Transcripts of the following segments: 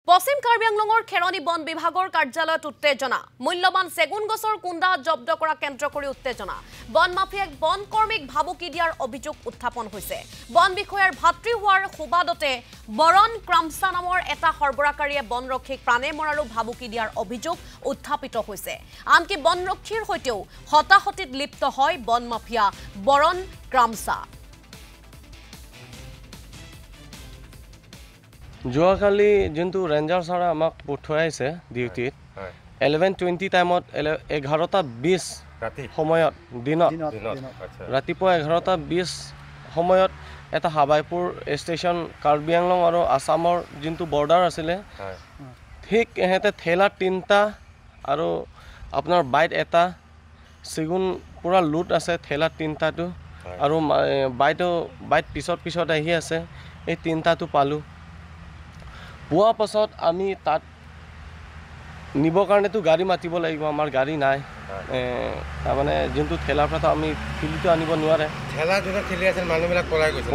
পশ্চিম কাৰ্বি আংলঙৰ খেৰণী বন বিভাগৰ কাৰ্যালয়ত উত্তেজনা মূল্যবান চেগুন গছৰ কুণ্ডা জব্দ কৰা কেন্দ্ৰ কৰি উত্তেজনা বন মাফিয়াক বন কৰ্মীক ভাবুকি দিয়াৰ অভিযোগ উত্থাপন হৈছে বন বিষয়াৰ ভাতৃ হোৱাৰ সুবাদতে বৰণ ক্ৰামছা নামৰ এটা সৰবৰাহকাৰীয়ে বনৰক্ষীক প্ৰাণে মৰাৰো ভাবুকি দিয়াৰ অভিযোগ উত্থাপিত হৈছে আনকি বনৰক্ষীৰ হৈতেও হতাহতিত লিপ্ত হয় বন মাফিয়া বৰণ ক্ৰামছা যোৱাকালি যোনটো ৰেঞ্জাৰ ছাৰে আমাক পঠোৱাইছে ডিউটিত 11:20 টাইমত 11:20 সময়ত দিনত ৰাতিপুৱা 11:20 সময়ত এটা হাবাইপুৰ ষ্টেচন কাৰ্বি আংলং আৰু আসামৰ যোনটো বৰ্ডাৰ আছিলে ঠিক এহেতে ঠেলা 3টা আৰু আপোনাৰ বাইট এটা চেগুন পুৰা লুট আছে ঠেলা 3টাটো আৰু বাইট পিছত আহি আছে এই 3টাটো পালোঁ পোৱা পাছত আমি তাত নিবৰ কাৰণেতো গাড়ী মাতিব লাগিব আমাৰ গাড়ী নাই তাৰমানে যোনটো ঠেলাৰ পৰা আমি ঠেলিটো আনিব নোৱাৰে ঠেলা যোনটো ঠেলি আছিল মানুহবিলাক পলাই গৈছে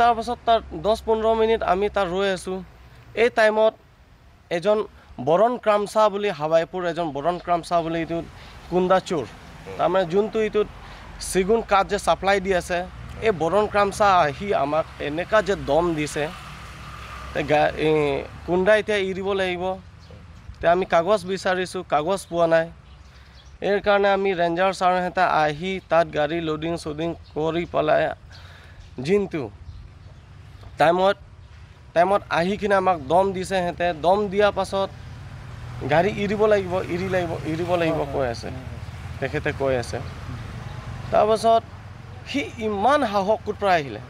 তাৰপাছত তাৰ 10-15 মিনিট আমি তাৰ ৰৈ আছোঁ এই টাইমত এজন বৰণ ক্ৰামছা বুলি হাৱাইপুৰ এজন বৰণ ক্ৰামছা বুলি এইটো কুণ্ডা চোৰ তাৰমানে যোনটো এইটোত চেগুন কাঠ যে ছাপ্লাই দি আছে এই বৰণ ক্ৰামছা আহি আমাক এনেকা যে দম দিছে কুণ্ডা এতিয়া এৰিব লাগিব এতিয়া আমি কাগজ বিচাৰিছোঁ কাগজ পোৱা নাই এই কাৰণে আমি ৰেঞ্জাৰ ছাৰহঁতে আহি তাত গাড়ী লোডিং কৰি পেলাই যোনটো টাইমত আহি কিনে আমাক দম দিছে সিহঁতে দম দিয়াৰ পাছত গাড়ী এৰিব লাগিব কৈ আছে তেখেতে কৈ আছে তাৰপাছত সি ইমান সাহস ক'ৰ পৰা আহিলে